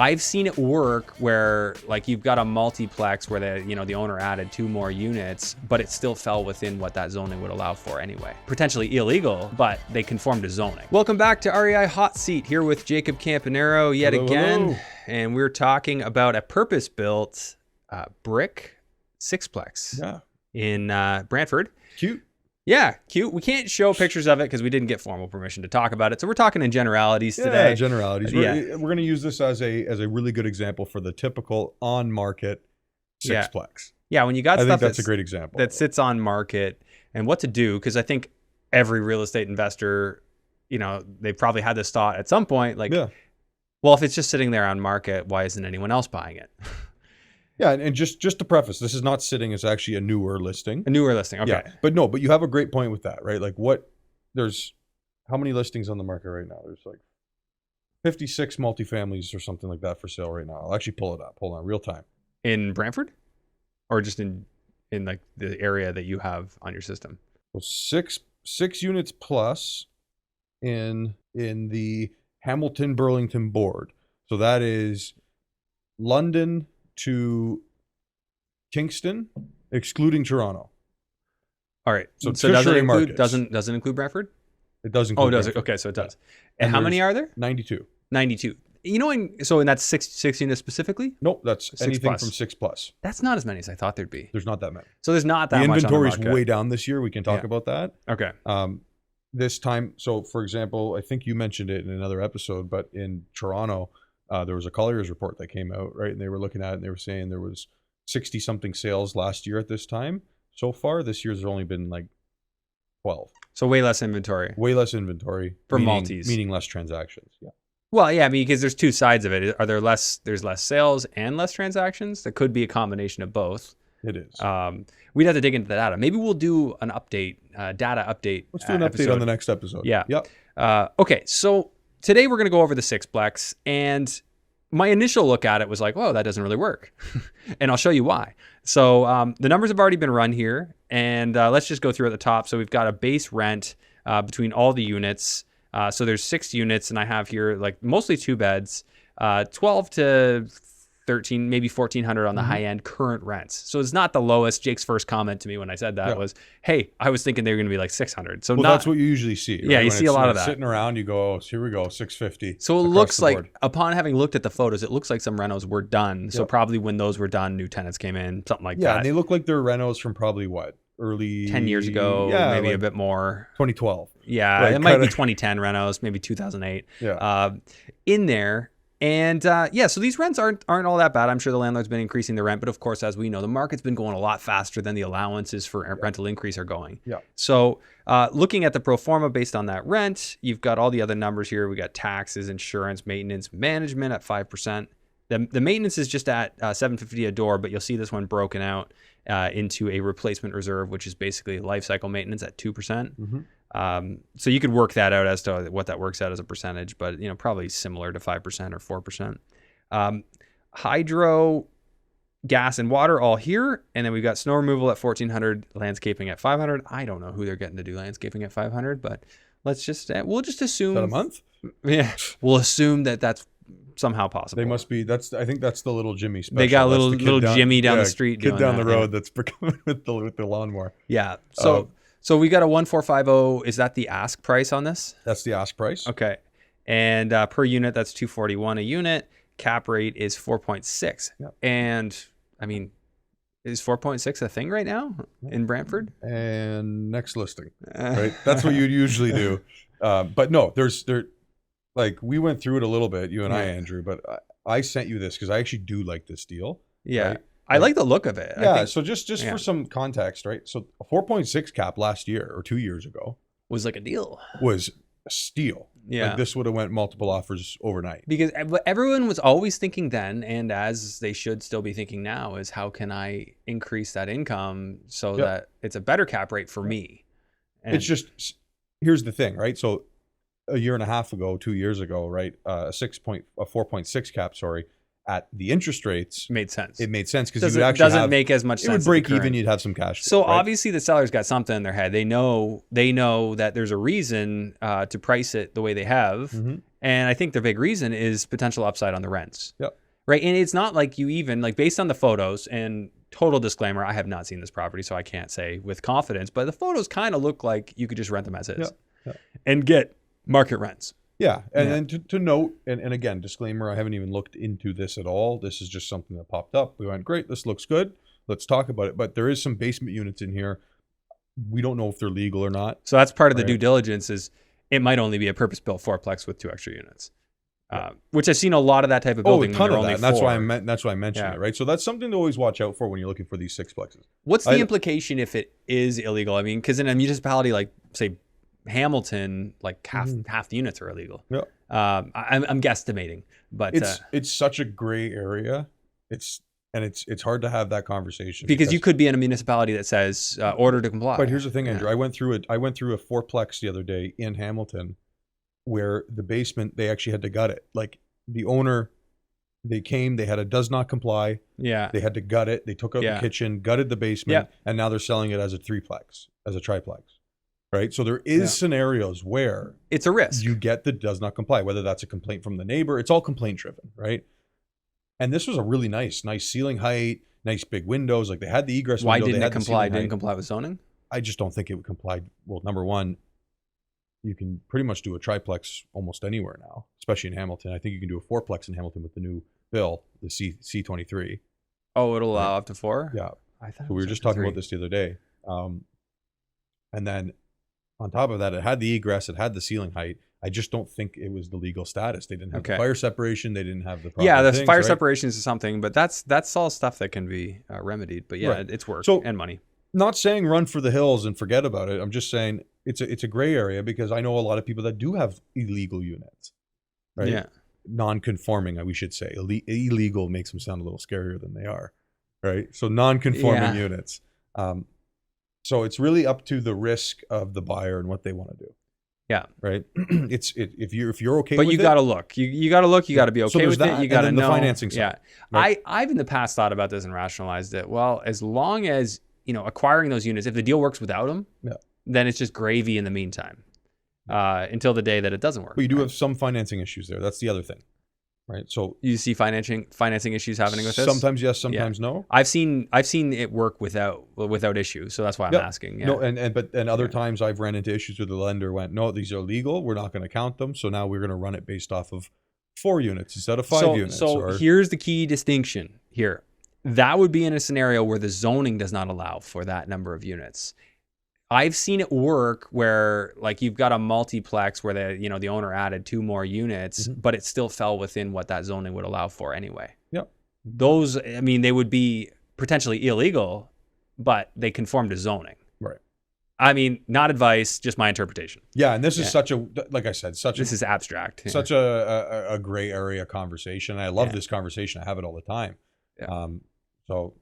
I've seen it work where like you've got a multiplex where the owner added 2 more units, but it still fell within what that zoning would allow for anyway. Potentially illegal, but they conform to zoning. Welcome back to REI Hot Seat, here with Jacob Campanaro yet again. Hello. And we're talking about a purpose-built brick sixplex in Brantford. Cute. Yeah, cute. We can't show pictures of it because we didn't get formal permission to talk about it. So we're talking in generalities today. Yeah, generalities. We're going to use this as a really good example for the typical on-market sixplex. Yeah, when you got I stuff think that's a great example. that sits on market and what to do, because I think every real estate investor, they probably had this thought at some point, like, well, if it's just sitting there on market, why isn't anyone else buying it? Yeah, and just to preface, this is not sitting as actually a newer listing. A newer listing, okay. Yeah, but you have a great point with that, right? Like there's how many listings on the market right now? There's like 56 multifamilies or something like that for sale right now. I'll actually pull it up. Hold on, real time. In Brantford? Or just in like the area that you have on your system? Well, six units plus in the Hamilton Burlington board. So that is London to Kingston, excluding Toronto. All right. So doesn't include Brantford? It does include. Oh, does it? Okay, so it does. And how many are there? 92. 92. So that's six units specifically? Nope, that's anything plus. from 6+. That's not as many as I thought there'd be. There's not that many. So there's not that much. The inventory's way down this year. We can talk about that. Okay. This time, so for example, I think you mentioned it in another episode, but in Toronto, there was a Colliers report that came out, right? And they were looking at it and they were saying there was 60 something sales last year at this time. So far, this year's only been like 12. So way less inventory. Way less inventory. For multis. Meaning less transactions. Yeah. Well, yeah, I mean, because there's two sides of it. There's less sales and less transactions? That could be a combination of both. It is. We'd have to dig into the data. Maybe we'll do an update, data update. Let's do an update on the next episode. Yeah. Yep. Okay, so today we're going to go over the sixplex, and my initial look at it was like, whoa, that doesn't really work. And I'll show you why. So the numbers have already been run here, and let's just go through at the top. So we've got a base rent between all the units. So there's 6 units, and I have here like mostly 2 beds, 12 to 13, maybe 1,400 on the high end current rents. So it's not the lowest. Jake's first comment to me when I said that was, hey, I was thinking they were going to be like 600. So that's what you usually see. Right? Yeah, you see a lot of that. Sitting around, you go, oh, here we go, 650. So it looks like, upon having looked at the photos, it looks like some renos were done. So probably when those were done, new tenants came in, something like that. Yeah, and they look like they're renos from probably what? Early 10 years ago, maybe like a bit more. 2012. Yeah, like it might be 2010 renos, maybe 2008. Yeah. In there. And so these rents aren't all that bad. I'm sure the landlord's been increasing the rent, but of course, as we know, the market's been going a lot faster than the allowances for rental increase are going. Yeah. So looking at the pro forma based on that rent, you've got all the other numbers here. We got taxes, insurance, maintenance, management at 5%. The maintenance is just at $750 a door, but you'll see this one broken out into a replacement reserve, which is basically life cycle maintenance at 2%. So you could work that out as to what that works out as a percentage, but probably similar to 5% or 4%. Hydro, gas, and water all here, and then we've got snow removal at 1,400, landscaping at 500. I don't know who they're getting to do landscaping at 500, but we'll just assume. Is that a month? Yeah, we'll assume that that's somehow possible. They must be. I think that's the little Jimmy special. They got little Jimmy down the street. Kid down the road that's coming with the lawnmower. Yeah. So we got a 1,450. Is that the ask price on this? That's the ask price. Okay. And per unit, that's $241 a unit. Cap rate is 4.6. Yep. And I mean, is 4.6 a thing right now in Brantford? And next listing, right? That's what you'd usually do. But no, like we went through it a little bit, you and I, Andrew, but I sent you this because I actually do like this deal. Yeah. Right? I like the look of it. Yeah. So just for some context, right? So a 4.6 cap last year or 2 years ago was like a deal. Was a steal. Yeah. Like this would have went multiple offers overnight. Because everyone was always thinking then, and as they should still be thinking now, is how can I increase that income so that it's a better cap rate for me? And it's just, here's the thing, right? So a year and a half ago, 2 years ago, right? A 4.6 cap, at the interest rates made sense. It made sense because you would actually doesn't make as much sense. It would break even. You'd have some cash. So obviously the seller's got something in their head. They know that there's a reason to price it the way they have, And I think the big reason is potential upside on the rents. Yep. Right. And it's not like you even like based on the photos, and total disclaimer, I have not seen this property, so I can't say with confidence, but the photos kind of look like you could just rent them as is and get market rents. Yeah. And then to note, and again, disclaimer, I haven't even looked into this at all. This is just something that popped up. We went, great, this looks good. Let's talk about it. But there is some basement units in here. We don't know if they're legal or not. So that's part of the due diligence is it might only be a purpose-built fourplex with 2 extra units. Which I've seen a lot of that type of building. A ton of that. And that's why I mentioned it, right? So that's something to always watch out for when you're looking for these sixplexes. What's the implication if it is illegal? I mean, because in a municipality like, say, Hamilton, like half the units are illegal. Yeah. I'm guesstimating, but it's such a gray area. It's hard to have that conversation because you could be in a municipality that says order to comply. But here's the thing, Andrew. I went through a fourplex the other day in Hamilton, where the basement, they actually had to gut it. Like the owner, they had a does not comply. Yeah. They had to gut it. They took out the kitchen, gutted the basement, and now they're selling it as a triplex, as a triplex. Right. So there is scenarios where it's a risk. You get the does not comply, whether that's a complaint from the neighbor. It's all complaint driven. Right. And this was a really nice ceiling height, nice big windows. Like they had the egress Why window. didn't it comply? Didn't comply with zoning? I just don't think it would comply. Well, number one, you can pretty much do a triplex almost anywhere now, especially in Hamilton. I think you can do a fourplex in Hamilton with the new bill, the C23. Oh, it'll allow up to 4? Yeah. I thought so we were just talking about this the other day. And then on top of that, it had the egress, it had the ceiling height. I just don't think it was the legal status. They didn't have the fire separation. They didn't have the proper the things, fire right? separation is something, but that's all stuff that can be remedied. But it's work and money. Not saying run for the hills and forget about it. I'm just saying it's a gray area because I know a lot of people that do have illegal units, right? Yeah. Non-conforming, we should say. Illegal makes them sound a little scarier than they are, right? So non-conforming units. So it's really up to the risk of the buyer and what they want to do. Yeah. Right. If you're okay. But with you got to look. You got to look. You got to be okay with it. You got to know the financing side. Yeah. Right? I've in the past thought about this and rationalized it. Well, as long as acquiring those units, if the deal works without them, then it's just gravy in the meantime until the day that it doesn't work. But you do have some financing issues there. That's the other thing, right? So you see financing issues happening with this. Sometimes yes, sometimes no. I've seen it work without issue, so that's why I'm asking. Yeah. No, and other times I've ran into issues with the lender. Went, no, these are legal. We're not going to count them. So now we're going to run it based off of 4 units instead of 5 units. So here's the key distinction here. That would be in a scenario where the zoning does not allow for that number of units. I've seen it work where like you've got a multiplex where the owner added 2 more units, but it still fell within what that zoning would allow for anyway. Yep. Those, I mean, they would be potentially illegal, but they conform to zoning. Right. I mean, not advice, just my interpretation. Yeah, and this is such a, like I said, this is abstract. Such a gray area conversation. I love this conversation. I have it all the time. Yeah. So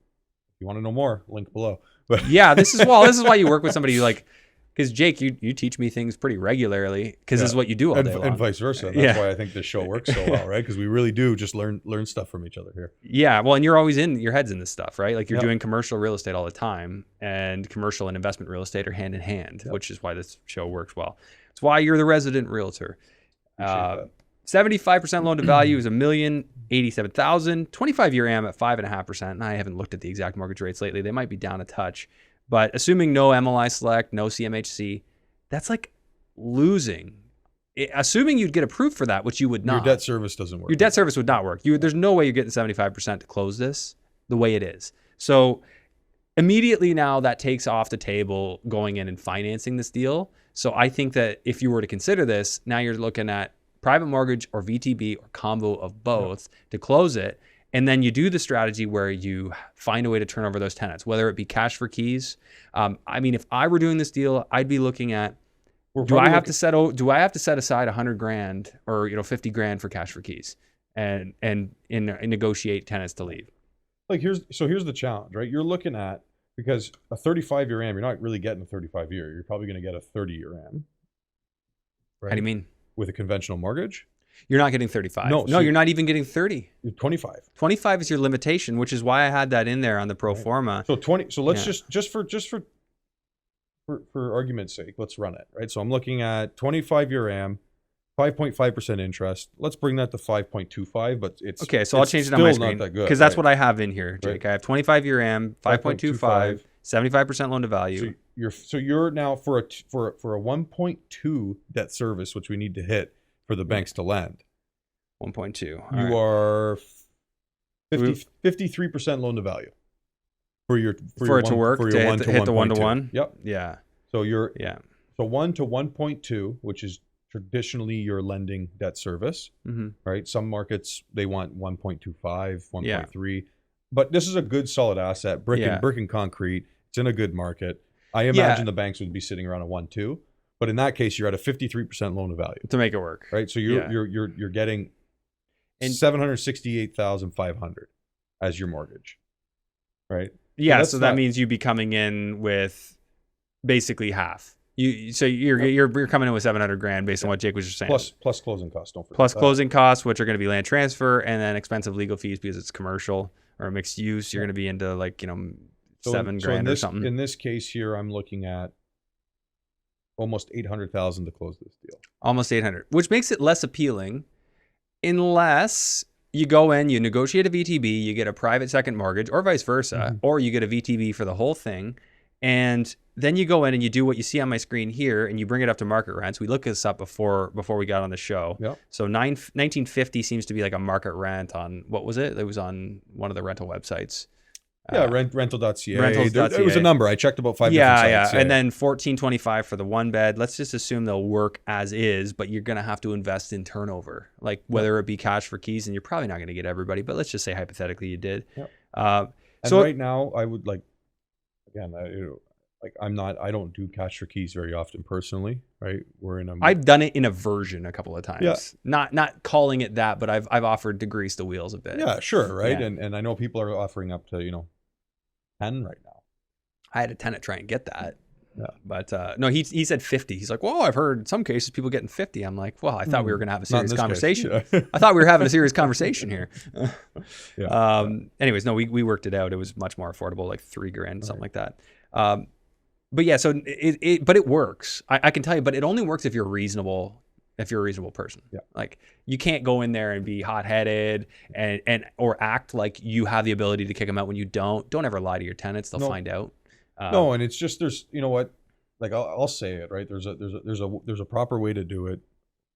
if you want to know more, link below. But this is why you work with somebody who because Jake, you teach me things pretty regularly because this is what you do all day long. And vice versa. That's why I think this show works so well, right? Because we really do just learn stuff from each other here. Yeah, well, and you're always your head's in this stuff, right? Like you're doing commercial real estate all the time, and commercial and investment real estate are hand in hand, which is why this show works well. It's why you're the resident realtor. 75% loan to value is $1,087,000. 25-year AM at 5.5%. And I haven't looked at the exact mortgage rates lately. They might be down a touch, but assuming no MLI Select, no CMHC, that's like losing. Assuming you'd get approved for that, which you would not. Your debt service doesn't work. Your debt service would not work. There's no way you're getting 75% to close this the way it is. So immediately now that takes off the table going in and financing this deal. So I think that if you were to consider this, now you're looking at private mortgage or VTB or combo of both to close it. And then you do the strategy where you find a way to turn over those tenants, whether it be cash for keys. I mean, if I were doing this deal, I'd be looking at, do I have to set aside $100,000 or 50 grand for cash for keys and negotiate tenants to leave? Like here's the challenge, right? You're looking at, because a 35-year AM, you're not really getting a 35-year. You're probably going to get a 30-year AM. Right? How do you mean? With a conventional mortgage? You're not getting 35. No, you're not even getting 30. 25. 25 is your limitation, which is why I had that in there on the pro forma. So 20. So let's just for argument's sake, let's run it, right? So I'm looking at 25-year AM, 5.5% interest. Let's bring that to 5.25, but it's okay. So I'll change it on my screen because that's what I have in here, Jake. Right. I have 25-year AM, 5.25, 75% loan to value. So you're now for a 1.2 debt service, which we need to hit for the banks to lend. 1.2. You are 53% loan to value for it to work to hit the 1-to-1. Yep. Yeah. So so 1 to 1.2, which is traditionally your lending debt service, right? Some markets they want 1.25, 1.3, but this is a good solid asset, brick and concrete. It's in a good market. I imagine the banks would be sitting around a 1.2, but in that case, you're at a 53% loan to value to make it work, right? So you're getting $768,500 as your mortgage, right? Yeah, so that means you'd be coming in with basically half. You're coming in with $700,000 based on what Jake was just saying. Plus closing costs, don't forget. Plus closing costs, which are going to be land transfer, and then expensive legal fees because it's commercial or mixed use. You're going to be into $7,000 or something. In this case here, I'm looking at almost $800,000 to close this deal. Almost $800,000, which makes it less appealing, unless you go in, you negotiate a VTB, you get a private second mortgage, or vice versa, or you get a VTB for the whole thing. And then you go in and you do what you see on my screen here, and you bring it up to market rents. We looked this up before we got on the show. Yep. So 1950 seems to be like a market rent on, what was it? It was on one of the rental websites. Rental.ca. Rentals.ca. It was a number. I checked about 5 different sites. And then 1425 for the 1-bed. Let's just assume they'll work as is, but you're going to have to invest in turnover, like whether it be cash for keys, and you're probably not going to get everybody, but let's just say hypothetically you did. Yep. So right now, I would I don't do cash for keys very often personally, right? I've done it in a version a couple of times. Yeah. Not calling it that, but I've offered to grease the wheels a bit. Yeah, sure, right? Yeah. And I know people are offering up to 10 right now. I had a tenant try and get that. Yeah. But no, he said 50. He's like, well, I've heard in some cases people getting 50. I'm like, well, I thought we were going to have a serious conversation. Yeah. I thought we were having a serious conversation here. Anyways, no, we worked it out. It was much more affordable, like $3,000, something like that. But yeah, so but it works. I can tell you, but it only works if you're reasonable. If you're a reasonable person. Yeah. Like you can't go in there and be hot-headed and or act like you have the ability to kick them out when you don't. Don't ever lie to your tenants. They'll find out. No, and it's just there's what, like I'll say it, right? There's a proper way to do it,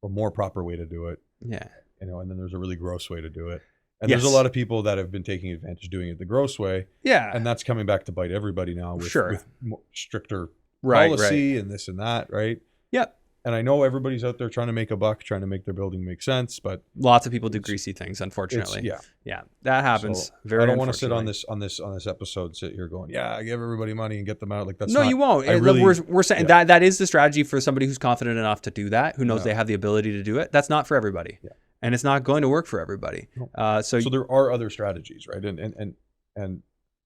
a more proper way to do it. Yeah. And then there's a really gross way to do it. And there's a lot of people that have been taking advantage doing it the gross way. Yeah. And that's coming back to bite everybody now with stricter right. policy and this and that, right? Yep. And I know everybody's out there trying to make a buck, trying to make their building make sense, but lots of people do greasy things, unfortunately. Yeah, that happens. So I don't want to sit on this episode, sit here going, I give everybody money and get them out. Like that's you won't. We're saying that is the strategy for somebody who's confident enough to do that, who knows they have the ability to do it. That's not for everybody, and it's not going to work for everybody. No. So there are other strategies, right? And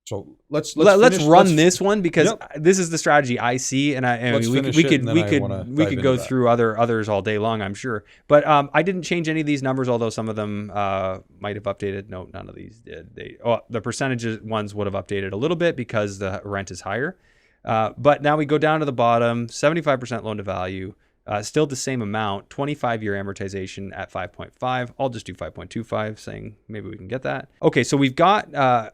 so let's run this one because this is the strategy I see, and we could go through others all day long, I'm sure. But I didn't change any of these numbers, although some of them might have updated. No, none of these did. The percentages ones would have updated a little bit because the rent is higher. But now we go down to the bottom, 75% loan to value. Still the same amount, 25-year amortization at 5.5. I'll just do 5.25, saying maybe we can get that. Okay, so we've got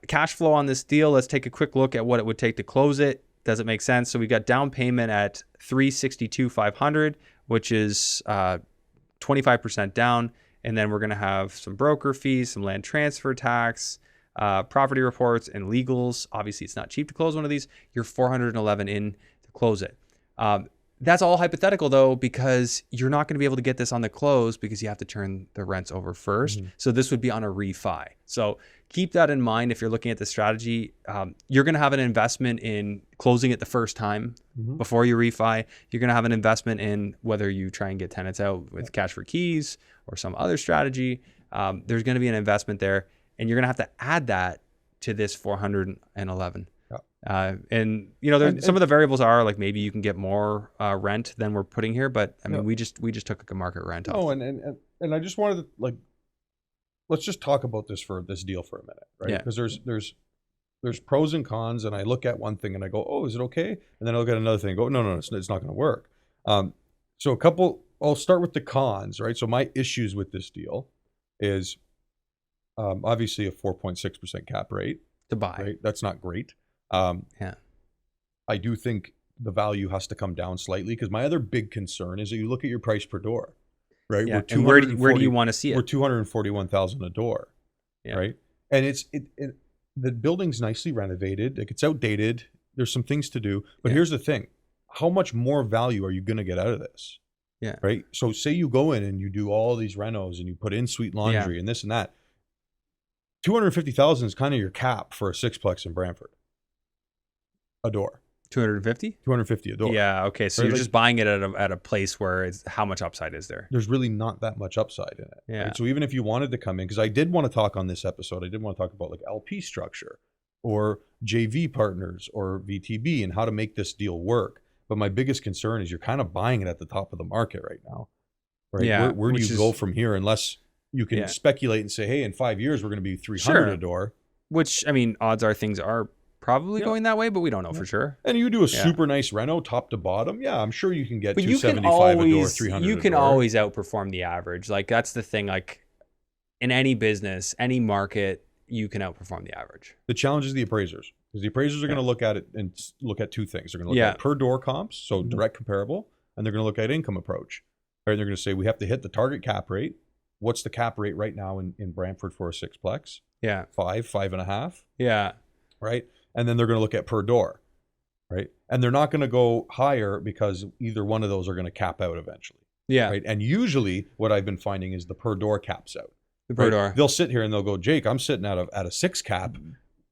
cash flow on this deal. Let's take a quick look at what it would take to close it. Does it make sense? So we got down payment at $362,500, which is 25% down, and then we're going to have some broker fees, some land transfer tax, property reports, and legals. Obviously, it's not cheap to close one of these. You're $411 in to close it. That's all hypothetical though, because you're not going to be able to get this on the close because you have to turn the rents over first. Mm-hmm. So this would be on a refi. So keep that in mind if you're looking at the strategy. You're going to have an investment in closing it the first time before you refi. You're going to have an investment in whether you try and get tenants out with cash for keys or some other strategy. There's going to be an investment there, and you're going to have to add that to this 411. And some of the variables are like maybe you can get more rent than we're putting here, but I mean we just took a market rent off. Oh, and I just wanted to let's just talk about this deal for a minute, right? Yeah. Because there's pros and cons, and I look at one thing and I go, oh, is it okay? And then I look at another thing and go, no, it's not going to work. So a couple I'll start with the cons, right? So my issues with this deal is obviously a 4.6% cap rate. To buy. Right? That's not great. Yeah. I do think the value has to come down slightly, because my other big concern is that you look at your price per door, right? Yeah. And where do you want to see it? We're $241,000 a door, Yeah. right? And the building's nicely renovated. Like, it's outdated. There's some things to do, but here's the thing: how much more value are you going to get out of this? Yeah. Right. So say you go in and you do all these renos and you put in suite laundry and this and that. 250,000 is kind of your cap for a sixplex in Brantford. A door. 250? 250 a door. Yeah. Okay. So Right, you're like, just buying it at a place where it's how much upside is there? there's really not that much upside in it. Yeah. Right? So even if you wanted to come in, because I did want to talk on this episode, I did want to talk about like LP structure or JV partners or VTB and how to make this deal work. But my biggest concern is you're kind of buying it at the top of the market right now. Right? Yeah. Where do you go from here, unless you can speculate and say, hey, in 5 years, we're going to be 300 a door. Which, I mean, odds are things are probably going that way, but we don't know for sure. And you do a super nice reno top to bottom. Yeah, I'm sure you can get but 275 a door, 300 You a can door. always outperform the average. Like, that's the thing. Like, in any business, any market, you can outperform the average. The challenge is the appraisers. Because the appraisers are going to look at it and look at two things. They're going to look at per door comps, so direct comparable, and they're going to look at income approach. Right? And they're going to say, we have to hit the target cap rate. What's the cap rate right now in Brantford for a sixplex? Yeah. 5.5. Yeah. Right? And then they're going to look at per door. Right? And they're not going to go higher because either one of those are going to cap out eventually. Yeah. Right? And usually what I've been finding is the per door caps out. The per door. They'll sit here and they'll go, Jake, I'm sitting at a 6 cap.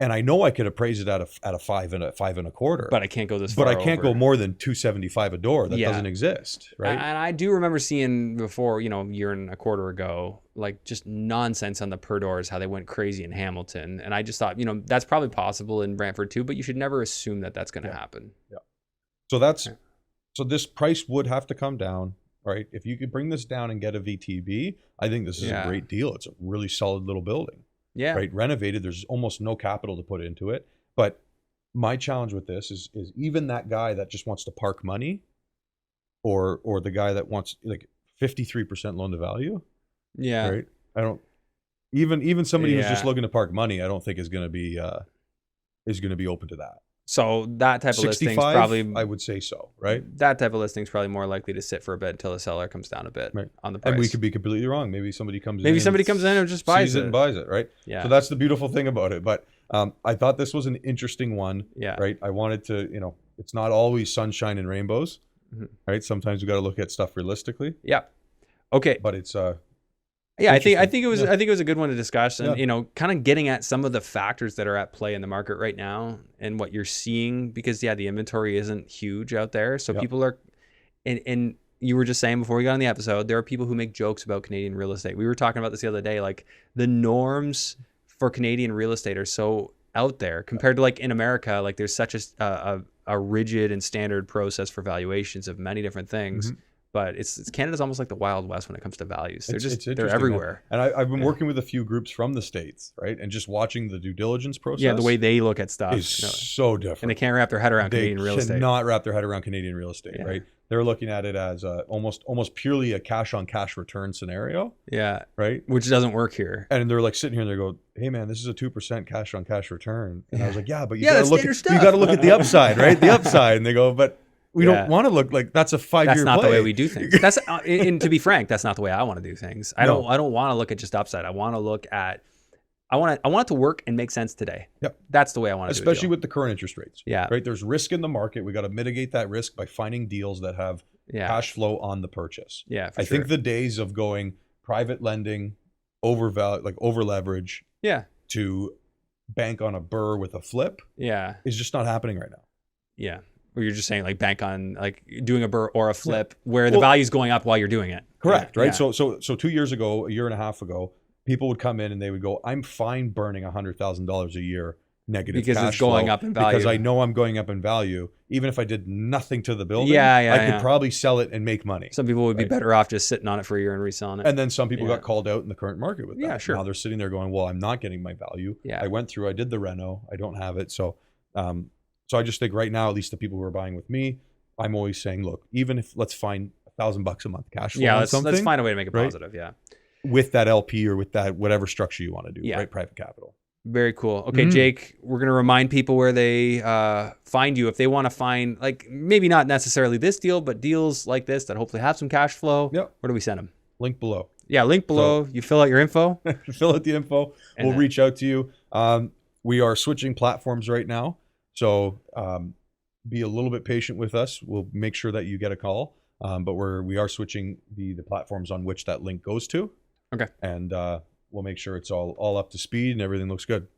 And I know I could appraise it at a 5 and a 5.25, but I can't go this far. But I can't over. go more than 275 a door. That doesn't exist, right? And I do remember seeing before, a year and a quarter ago, like just nonsense on the per doors, how they went crazy in Hamilton. And I just thought, that's probably possible in Brantford too, but you should never assume that that's going to happen. Yeah. So this price would have to come down, right? If you could bring this down and get a VTB, I think this is a great deal. It's a really solid little building. Yeah. Right. Renovated. There's almost no capital to put into it. But my challenge with this is even that guy that just wants to park money, or the guy that wants like 53% loan to value. Yeah. Right. I don't even somebody who's just looking to park money, I don't think is going to be open to that. So that type of listing is probably, I would say so, right? That type of listing is probably more likely to sit for a bit until the seller comes down a bit on the price. And we could be completely wrong. Maybe somebody comes in and just buys it and buys it, right? Yeah. So that's the beautiful thing about it. But I thought this was an interesting one, right? I wanted to, it's not always sunshine and rainbows, right? Sometimes we got to look at stuff realistically. Yeah. Okay. But it's I think it was a good one to discuss, and kind of getting at some of the factors that are at play in the market right now and what you're seeing, because the inventory isn't huge out there, so people are, and you were just saying before we got on the episode, there are people who make jokes about Canadian real estate. We were talking about this the other day, like the norms for Canadian real estate are so out there compared to like in America. Like there's such a rigid and standard process for valuations of many different things. But it's Canada's almost like the Wild West when it comes to values. They're everywhere. And I've been working with a few groups from the States, right? And just watching the due diligence process. Yeah, the way they look at stuff is so different. And they can't wrap their head around Canadian real estate. They cannot wrap their head around Canadian real estate, right? They're looking at it as almost purely a cash on cash return scenario. Yeah. Right? Which doesn't work here. And they're like sitting here and they go, hey man, this is a 2% cash on cash return. And I was like, yeah, but you gotta look at the upside, right? The upside. And they go, but we don't want to look like that's a 5-year play. That's not the way we do things. That's and to be frank, that's not the way I want to do things. I don't want to look at just upside. I want to look at I want it to work and make sense today. Yep. That's the way I want to do it. Especially with the current interest rates. Yeah. Right. There's risk in the market. We got to mitigate that risk by finding deals that have cash flow on the purchase. Yeah. I think the days of going private lending, over leverage, to bank on a burr with a flip, is just not happening right now. Yeah. Or you're just saying like bank on like doing a burr or a flip where the value's going up while you're doing it. Correct. Right. So 2 years ago, a year and a half ago, people would come in and they would go, I'm fine burning $100,000 a year negative because cash it's going flow up in value. Because I know I'm going up in value. Even if I did nothing to the building, I could probably sell it and make money. Some people would be better off just sitting on it for a year and reselling it. And then some people got called out in the current market with that. Yeah, sure. Now they're sitting there going, well, I'm not getting my value. Yeah. I did the reno. I don't have it. So I just think right now, at least the people who are buying with me, I'm always saying, look, even if let's find $1,000 a month cash flow Yeah, on let's something find a way to make it right? positive. Yeah. with that LP or with that whatever structure you want to do, Yeah. right? Private capital. Very cool. Okay, Jake, we're going to remind people where they find you if they want to find, like, maybe not necessarily this deal, but deals like this that hopefully have some cash flow. Yep. Where do we send them? Link below. Yeah, link below. You fill out your info. Fill out the info. And We'll then- reach out to you. We are switching platforms right now. So be a little bit patient with us. We'll make sure that you get a call. But we are switching the platforms on which that link goes to. Okay. And we'll make sure it's all up to speed and everything looks good.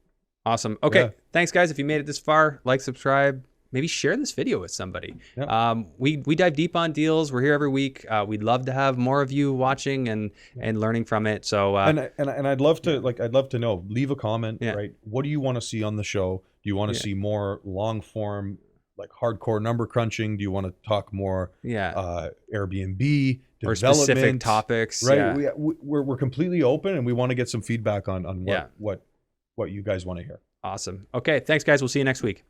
Awesome. Okay. Yeah. Thanks, guys. If you made it this far, like, subscribe, maybe share this video with somebody. Yeah. We dive deep on deals. We're here every week. We'd love to have more of you watching and learning from it. So and I'd love to know. Leave a comment. Yeah. Right. What do you want to see on the show? Do you want to see more long form, like hardcore number crunching? Do you want to talk more? Airbnb or development, specific topics. right? Yeah. We're completely open, and we want to get some feedback on Yeah. what you guys want to hear. Awesome. Okay. Thanks, guys. We'll see you next week.